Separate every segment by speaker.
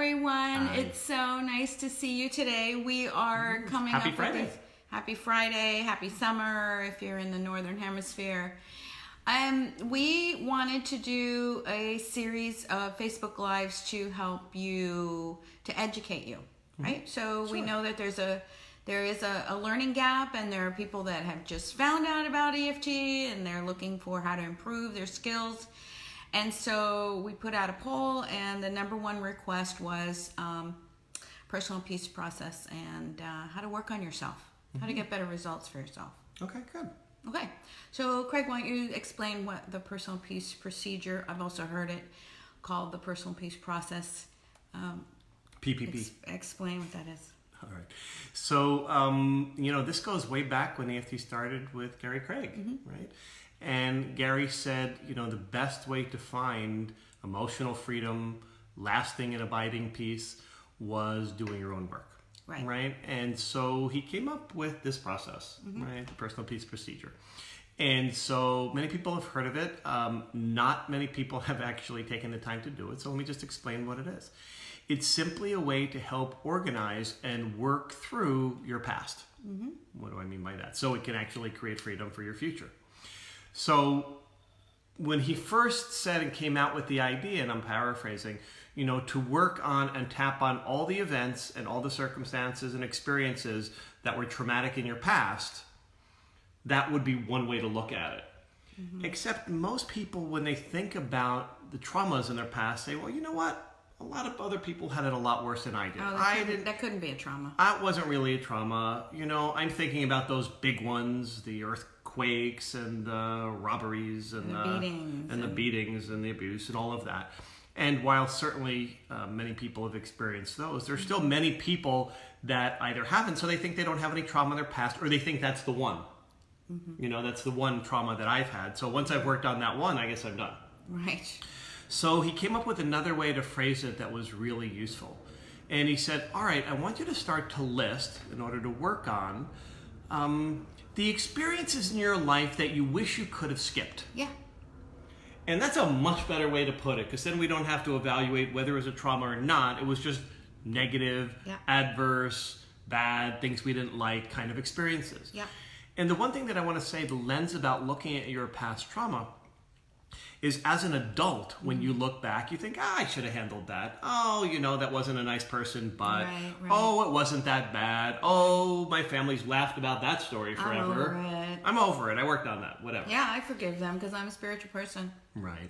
Speaker 1: everyone.
Speaker 2: Hi.
Speaker 1: It's so nice to see you today. We are coming
Speaker 2: Happy
Speaker 1: up
Speaker 2: Friday.
Speaker 1: with Happy Friday, happy summer if you're in the Northern Hemisphere. We wanted to do a series of Facebook Lives to help you, to educate you, right? So we
Speaker 2: Sure.
Speaker 1: know that there is a learning gap, and there are people that have just found out about EFT and they're looking for how to improve their skills. And so we put out a poll, and the number one request was personal peace process and how to work on yourself, how to get better results for yourself.
Speaker 2: Okay, good.
Speaker 1: Okay, so Craig, why don't you explain what the personal peace procedure, I've also heard it called the personal peace process.
Speaker 2: PPP.
Speaker 1: Explain what that is.
Speaker 2: All right. So, this goes way back when EFT started with Gary Craig, right? And Gary said, the best way to find emotional freedom, lasting and abiding peace was doing your own work. Right. And so he came up with this process, right? The personal peace procedure. And so many people have heard of it. Not many people have actually taken the time to do it. So let me just explain what it is. It's simply a way to help organize and work through your past. What do I mean by that? So it can actually create freedom for your future. So when he first said and came out with the idea, and I'm paraphrasing, to work on and tap on all the events and all the circumstances and experiences that were traumatic in your past, that would be one way to look at it. Except most people, when they think about the traumas in their past, say, well, you know what? A lot of other people had it a lot worse than I did.
Speaker 1: Oh, that couldn't be a trauma.
Speaker 2: That wasn't really a trauma. I'm thinking about those big ones, the earthquakes and the robberies and the beatings and the abuse and all of that. And while certainly many people have experienced those, there's still many people that either haven't, so they think they don't have any trauma in their past, or they think that's the one. That's the one trauma that I've had. So once I've worked on that one, I guess I'm done.
Speaker 1: Right.
Speaker 2: So he came up with another way to phrase it that was really useful. And he said, all right, I want you to start to list, in order to work on, the experiences in your life that you wish you could have skipped.
Speaker 1: Yeah.
Speaker 2: And that's a much better way to put it, because then we don't have to evaluate whether it was a trauma or not. It was just negative, adverse, bad, things we didn't like kind of experiences.
Speaker 1: Yeah.
Speaker 2: And the one thing that I want to say, the lens about looking at your past trauma, is as an adult, when you look back, you think, I should have handled that. Oh, that wasn't a nice person, but,
Speaker 1: right.
Speaker 2: Oh, it wasn't that bad. Oh, my family's laughed about that story forever. I'm over it. I worked on that, whatever.
Speaker 1: Yeah, I forgive them because I'm a spiritual person.
Speaker 2: Right.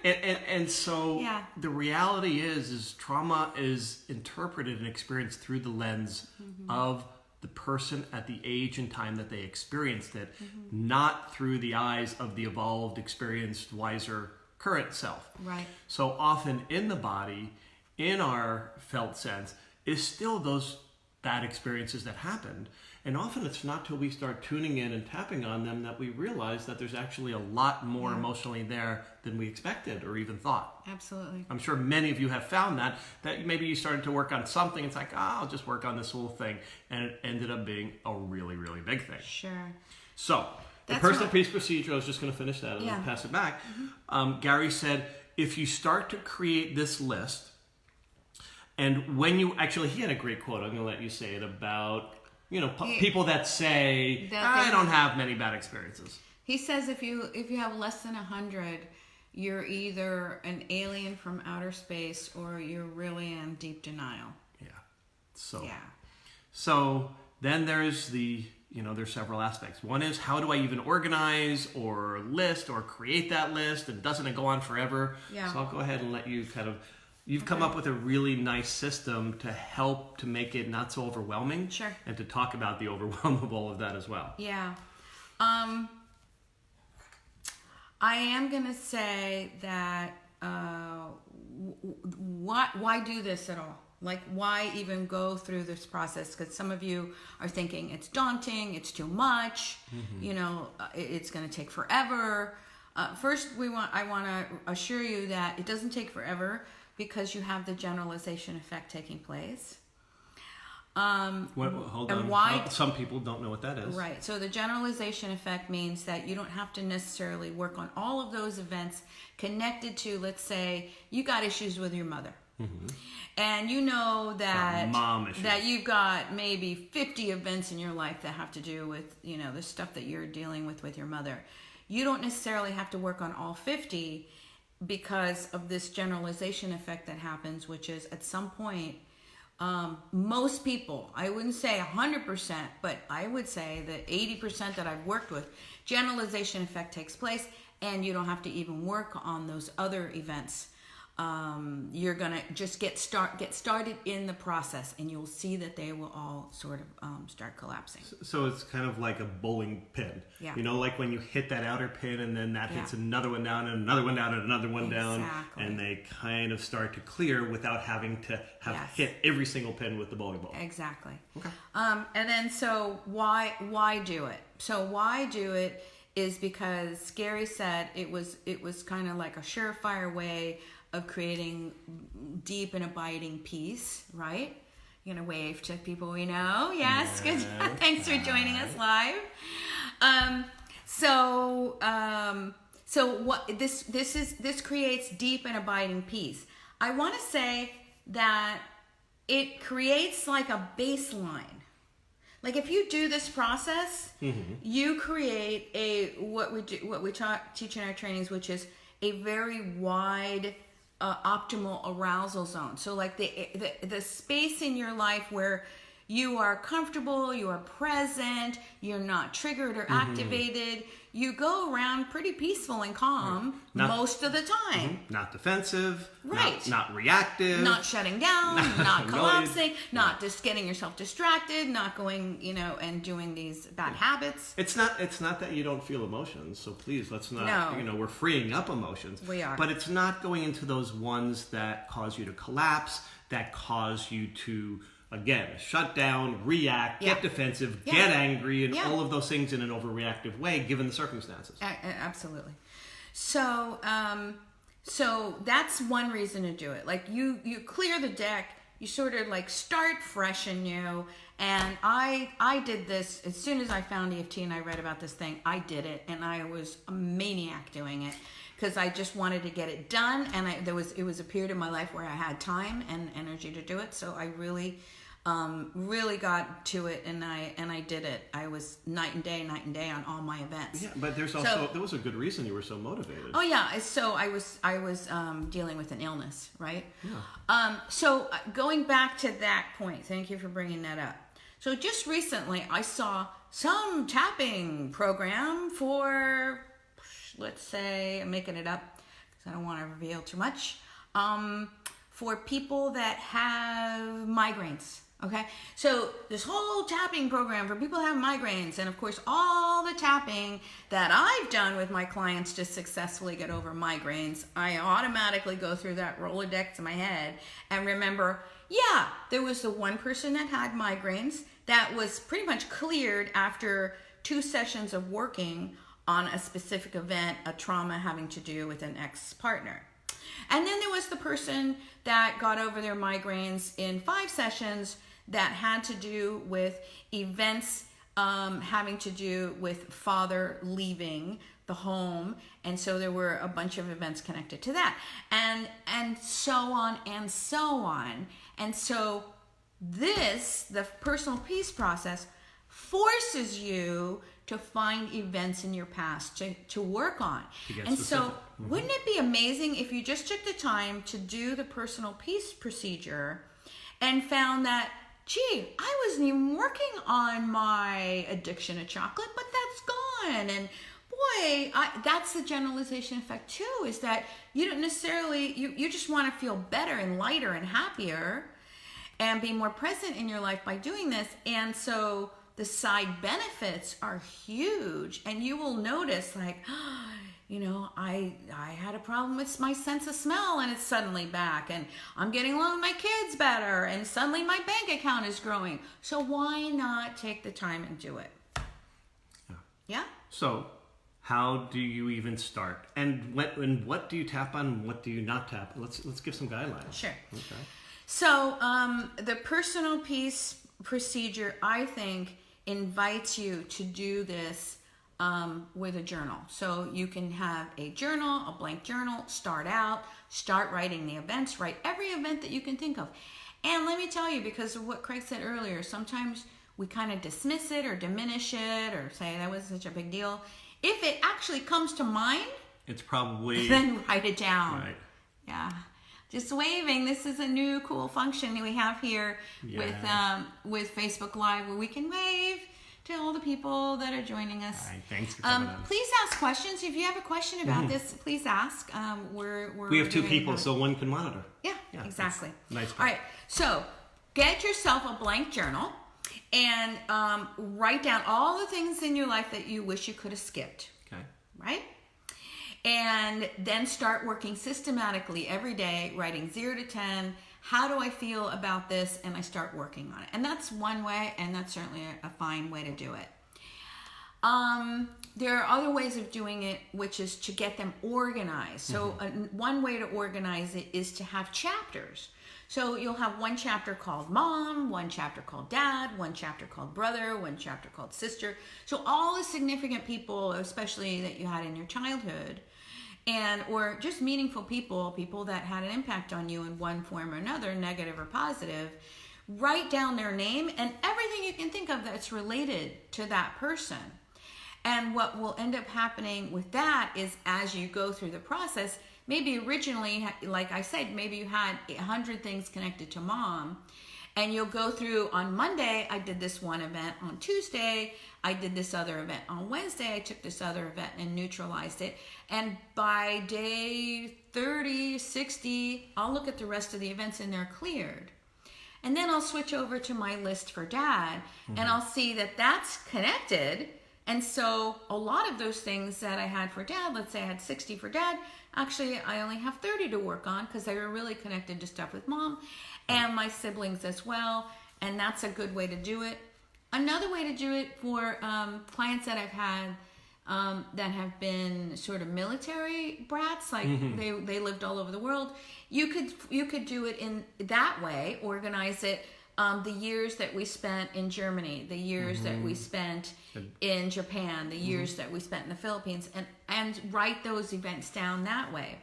Speaker 2: And so the reality is trauma is interpreted and experienced through the lens of the person at the age and time that they experienced it, not through the eyes of the evolved, experienced, wiser current self.
Speaker 1: Right.
Speaker 2: So often in the body, in our felt sense, is still those bad experiences that happened. And often it's not till we start tuning in and tapping on them that we realize that there's actually a lot more emotionally there than we expected or even thought.
Speaker 1: Absolutely.
Speaker 2: I'm sure many of you have found that maybe you started to work on something. It's like, I'll just work on this little thing. And it ended up being a really, really big thing.
Speaker 1: Sure.
Speaker 2: So the personal peace procedure, I was just going to finish that and then pass it back. Gary said, if you start to create this list, and when you actually, he had a great quote, I'm going to let you say it, about people that say, I don't have many bad experiences.
Speaker 1: He says if you have less than 100, you're either an alien from outer space or you're really in deep denial.
Speaker 2: Yeah. So then there's there's several aspects. One is, how do I even organize or list or create that list? And doesn't it go on forever?
Speaker 1: Yeah.
Speaker 2: So I'll go ahead and let you you've come up with a really nice system to help to make it not so overwhelming.
Speaker 1: Sure.
Speaker 2: And to talk about the overwhelmable of that as well.
Speaker 1: Yeah. I am going to say that why do this at all? Like, why even go through this process? Because some of you are thinking it's daunting, it's too much, it's going to take forever. First, I want to assure you that it doesn't take forever, because you have the generalization effect taking place.
Speaker 2: Hold on.
Speaker 1: Why?
Speaker 2: Some people don't know what that is.
Speaker 1: Right. So the generalization effect means that you don't have to necessarily work on all of those events connected to, let's say, you got issues with your mother. And you know that
Speaker 2: mom issues.
Speaker 1: that you've got maybe 50 events in your life that have to do with, the stuff that you're dealing with your mother. You don't necessarily have to work on all 50 because of this generalization effect that happens, which is at some point, most people, I wouldn't say 100%, but I would say that 80% that I've worked with, generalization effect takes place, and you don't have to even work on those other events. You're gonna just get started in the process, and you'll see that they will all sort of start collapsing.
Speaker 2: So it's kind of like a bowling pin.
Speaker 1: Yeah.
Speaker 2: Like when you hit that outer pin, and then that hits another one down, and another one down, and another one down, and they kind of start to clear without having to have hit every single pin with the bowling ball.
Speaker 1: Exactly.
Speaker 2: Okay.
Speaker 1: And then so why do it? So why do it is because Gary said it was kind of like a surefire way of creating deep and abiding peace, right? You're gonna wave to people we know. Yes, good. Thanks for joining us live. So what this creates deep and abiding peace. I want to say that it creates like a baseline. Like if you do this process, you create what we teach in our trainings, which is a very wide optimal arousal zone. So like the space in your life where you are comfortable, you are present, you're not triggered or activated. You go around pretty peaceful and calm most of the time.
Speaker 2: Not defensive,
Speaker 1: right?
Speaker 2: Not reactive,
Speaker 1: not shutting down, not collapsing, not just getting yourself distracted, not going, and doing these bad habits.
Speaker 2: It's not that you don't feel emotions. So please, let's not.
Speaker 1: No.
Speaker 2: We're freeing up emotions.
Speaker 1: We are,
Speaker 2: but it's not going into those ones that cause you to collapse, that cause you to, again, shut down, react, get defensive, get angry, and all of those things in an overreactive way, given the circumstances.
Speaker 1: Absolutely. So, so that's one reason to do it. Like you clear the deck, you sort of like start fresh anew. And I did this as soon as I found EFT and I read about this thing. I did it, and I was a maniac doing it because I just wanted to get it done. And it was a period in my life where I had time and energy to do it. So I really got to it, and I did it. I was night and day on all my events.
Speaker 2: Yeah, but there was a good reason you were so motivated.
Speaker 1: Oh yeah, so I was dealing with an illness, right? Yeah. So going back to that point, thank you for bringing that up. So just recently, I saw some tapping program for, let's say, I'm making it up because I don't want to reveal too much. For people that have migraines. Okay, so this whole tapping program for people who have migraines, and of course all the tapping that I've done with my clients to successfully get over migraines, I automatically go through that Rolodex in my head and remember, there was the one person that had migraines that was pretty much cleared after 2 sessions of working on a specific event, a trauma having to do with an ex-partner. And then there was the person that got over their migraines in 5 sessions that had to do with events having to do with father leaving the home. And so there were a bunch of events connected to that. And so on and so on. And so the personal peace process forces you to find events in your past to work on. And so wouldn't it be amazing if you just took the time to do the personal peace procedure and found that, gee, I wasn't even working on my addiction to chocolate, but that's gone. And boy, that's the generalization effect too, is that you don't necessarily, you just want to feel better and lighter and happier and be more present in your life by doing this. And so the side benefits are huge, and you will notice like, I had a problem with my sense of smell and it's suddenly back, and I'm getting along with my kids better, and suddenly my bank account is growing. So why not take the time and do it? Yeah?
Speaker 2: So how do you even start? And what do you tap on? What do you not tap? Let's give some guidelines.
Speaker 1: Sure.
Speaker 2: Okay.
Speaker 1: So the personal peace procedure, I think, invites you to do this with a journal. So you can have a journal, a blank journal, start writing the events, write every event that you can think of. And let me tell you, because of what Craig said earlier, sometimes we kind of dismiss it or diminish it or say that was such a big deal. If it actually comes to mind,
Speaker 2: it's probably...
Speaker 1: then write it down.
Speaker 2: Right.
Speaker 1: Yeah. Just waving. This is a new cool function that we have here with Facebook Live, where we can wave to all the people that are joining us.
Speaker 2: All right, thanks for coming on.
Speaker 1: Please ask questions. If you have a question about this, please ask.
Speaker 2: We have two people, so one can monitor.
Speaker 1: Yeah, exactly.
Speaker 2: Nice.
Speaker 1: All right, so get yourself a blank journal and write down all the things in your life that you wish you could have skipped.
Speaker 2: Okay.
Speaker 1: Right? And then start working systematically every day, writing 0 to 10. How do I feel about this? And I start working on it. And that's one way, and that's certainly a fine way to do it. There are other ways of doing it, which is to get them organized. So one way to organize it is to have chapters. So you'll have one chapter called mom, one chapter called dad, one chapter called brother, one chapter called sister. So all the significant people, especially that you had in your childhood, or just meaningful people that had an impact on you in one form or another, negative or positive, write down their name and everything you can think of that's related to that person. And what will end up happening with that is, as you go through the process, maybe originally, like I said, maybe you had 100 things connected to mom, and you'll go through, on Monday, I did this one event. On Tuesday, I did this other event. On Wednesday, I took this other event and neutralized it. And by day 30, 60, I'll look at the rest of the events and they're cleared. And then I'll switch over to my list for dad, and I'll see that that's connected. And so a lot of those things that I had for dad, let's say I had 60 for dad, actually I only have 30 to work on because they were really connected to stuff with mom and my siblings as well. And that's a good way to do it. Another way to do it for clients that I've had that have been sort of military brats, like they lived all over the world, you could do it in that way, organize it. The years that we spent in Germany, the years that we spent in Japan, the years that we spent in the Philippines, and write those events down that way.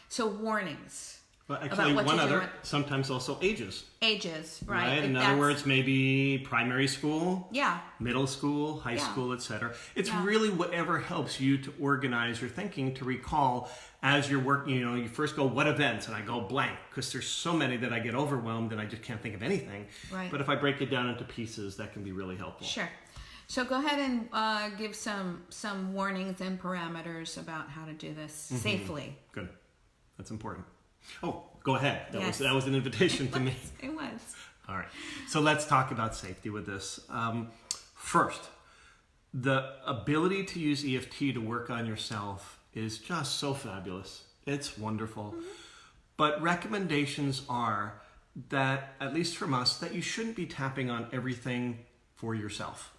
Speaker 1: So warnings.
Speaker 2: Well, actually, one other, sometimes also ages.
Speaker 1: Ages, right?
Speaker 2: In other words, maybe primary school,
Speaker 1: yeah,
Speaker 2: middle school, high school, etc. It's really whatever helps you to organize your thinking, to recall as you're working. You first go, what events? And I go blank, because there's so many that I get overwhelmed and I just can't think of anything.
Speaker 1: Right.
Speaker 2: But if I break it down into pieces, that can be really helpful.
Speaker 1: Sure. So go ahead and give some warnings and parameters about how to do this safely.
Speaker 2: Good. That's important. Oh, go ahead.
Speaker 1: Yes.
Speaker 2: That was an invitation to me.
Speaker 1: It was.
Speaker 2: All right. So let's talk about safety with this. First, the ability to use EFT to work on yourself is just so fabulous. It's wonderful. But recommendations are that, at least from us, that you shouldn't be tapping on everything for yourself,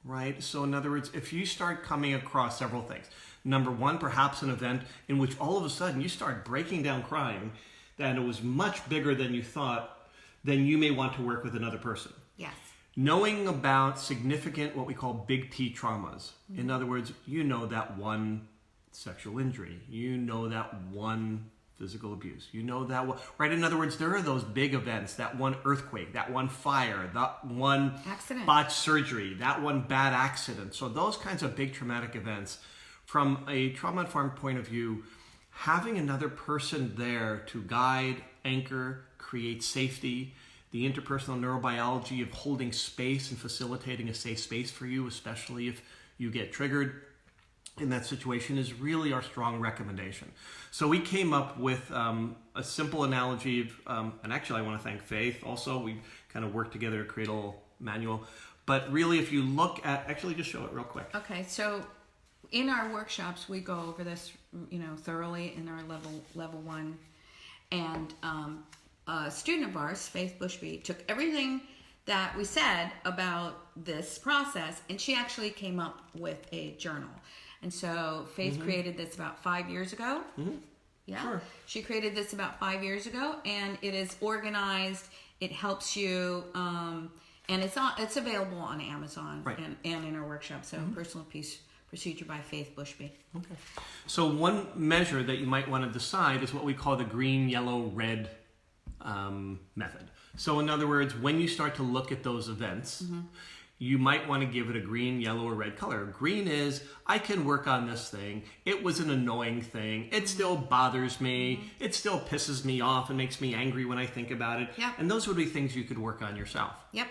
Speaker 2: right? So in other words, if you start coming across several things, number one, perhaps an event in which all of a sudden you start breaking down crying, and it was much bigger than you thought, then you may want to work with another person.
Speaker 1: Yes.
Speaker 2: Knowing about significant, what we call big T traumas. In other words, that one sexual injury. That one physical abuse. That one, right? In other words, there are those big events, that one earthquake, that one fire, that one
Speaker 1: accident,
Speaker 2: botched surgery, that one bad accident. So those kinds of big traumatic events, from a trauma-informed point of view, having another person there to guide, anchor, create safety, the interpersonal neurobiology of holding space and facilitating a safe space for you, especially if you get triggered in that situation, is really our strong recommendation. So we came up with a simple analogy of, and actually I want to thank Faith also. We kind of worked together to create a little manual. But really, if you look at, actually just show it real quick.
Speaker 1: Okay, so in our workshops, we go over this, thoroughly in our level 1. And a student of ours, Faith Bushby, took everything that we said about this process, and she actually came up with a journal. And so Faith created this about 5 years ago. Yeah,
Speaker 2: sure.
Speaker 1: She created this about 5 years ago, and it is organized. It helps you And it's available on Amazon
Speaker 2: Right.
Speaker 1: and in our workshop. So Personal Peace Procedure by Faith Bushby.
Speaker 2: Okay. So one measure that you might want to decide is what we call the green, yellow, red method. So in other words, when you start to look at those events, you might want to give it a green, yellow, or red color. Green is, I can work on this thing. It was an annoying thing. It still bothers me. It still pisses me off and makes me angry when I think about it.
Speaker 1: Yep.
Speaker 2: And those would be things you could work on yourself.
Speaker 1: Yep.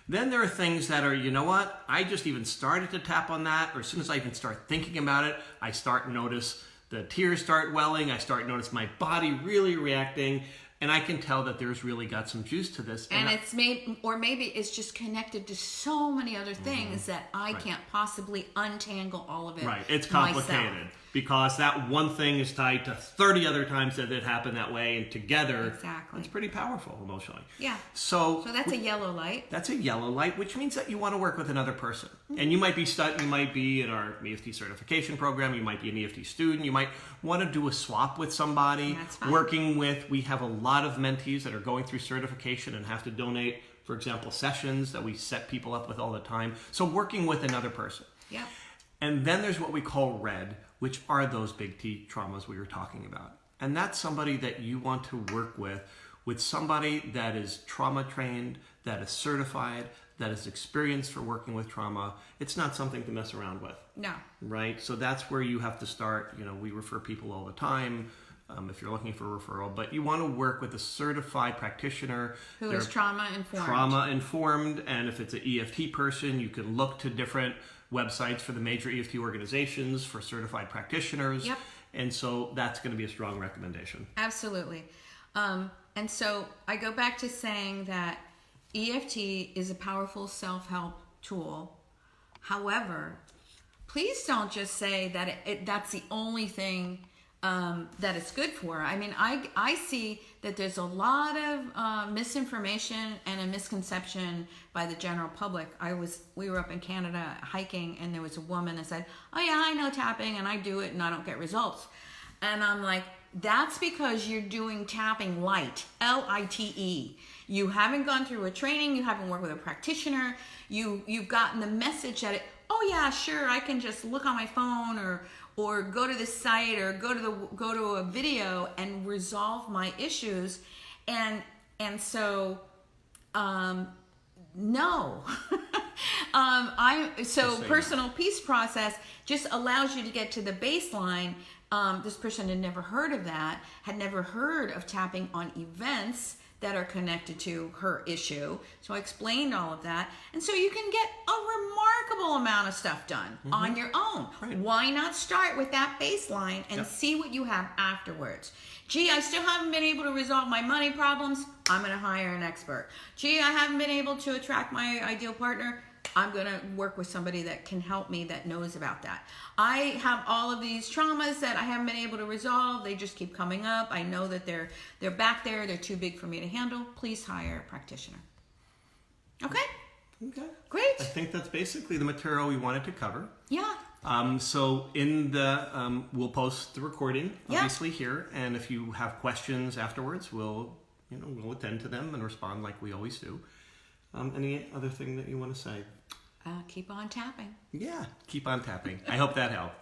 Speaker 2: Then there are things that are, you know what, I just even started to tap on that, or as soon as I even start thinking about it, I start notice the tears start welling, I start notice my body really reacting, and I can tell that there's really got some juice to this.
Speaker 1: And it's maybe it's just connected to so many other things that I can't possibly untangle all of it.
Speaker 2: Right, it's complicated.
Speaker 1: myself.
Speaker 2: Because that one thing is tied to 30 other times that it happened that way, and together,
Speaker 1: Exactly.
Speaker 2: it's pretty powerful emotionally.
Speaker 1: Yeah.
Speaker 2: So
Speaker 1: that's a yellow light.
Speaker 2: That's a yellow light, which means that you want to work with another person. And you might be in our EFT certification program, you might be an EFT student, you might want to do a swap with somebody.
Speaker 1: That's fine.
Speaker 2: We have a lot of mentees that are going through certification and have to donate, for example, sessions that we set people up with all the time. So working with another person.
Speaker 1: Yeah.
Speaker 2: And then there's what we call red, which are those big T traumas we were talking about. And that's somebody that you want to work with somebody that is trauma trained, that is certified, that is experienced for working with trauma. It's not something to mess around with.
Speaker 1: No.
Speaker 2: Right? So that's where you have to start. You know, we refer people all the time if you're looking for a referral, but you want to work with a certified practitioner
Speaker 1: Who is trauma informed.
Speaker 2: Trauma informed, and if it's an EFT person, you can look to different websites for the major EFT organizations for certified practitioners.
Speaker 1: Yep.
Speaker 2: And so that's going to be a strong recommendation.
Speaker 1: Absolutely. And so I go back to saying that EFT is a powerful self-help tool. However, please don't just say that that's the only thing that it's good for. I mean, I see that there's a lot of misinformation and a misconception by the general public. We were up in Canada hiking, and there was a woman that said, "Oh yeah, I know tapping and I do it and I don't get results." And I'm like, that's because you're doing tapping light, L-I-T-E. You haven't gone through a training, you haven't worked with a practitioner, you've gotten the message that oh yeah, sure, I can just look on my phone or go to this site or go to a video and resolve my issues. And so no. Personal peace process just allows you to get to the baseline. This person had never heard of that, had never heard of tapping on events that are connected to her issue. So I explained all of that. And so you can get a remarkable amount of stuff done on your own.
Speaker 2: Right.
Speaker 1: Why not start with that baseline and see what you have afterwards? Gee, I still haven't been able to resolve my money problems. I'm going to hire an expert. Gee, I haven't been able to attract my ideal partner. I'm going to work with somebody that can help me, that knows about that. I have all of these traumas that I haven't been able to resolve. They just keep coming up. I know that they're back there. They're too big for me to handle. Please hire a practitioner. Okay?
Speaker 2: Okay.
Speaker 1: Great.
Speaker 2: I think that's basically the material we wanted to cover.
Speaker 1: Yeah.
Speaker 2: So in the we'll post the recording obviously here, and if you have questions afterwards, we'll attend to them and respond like we always do. Any other thing that you want to say?
Speaker 1: Keep on tapping.
Speaker 2: Yeah, keep on tapping. I hope that helped.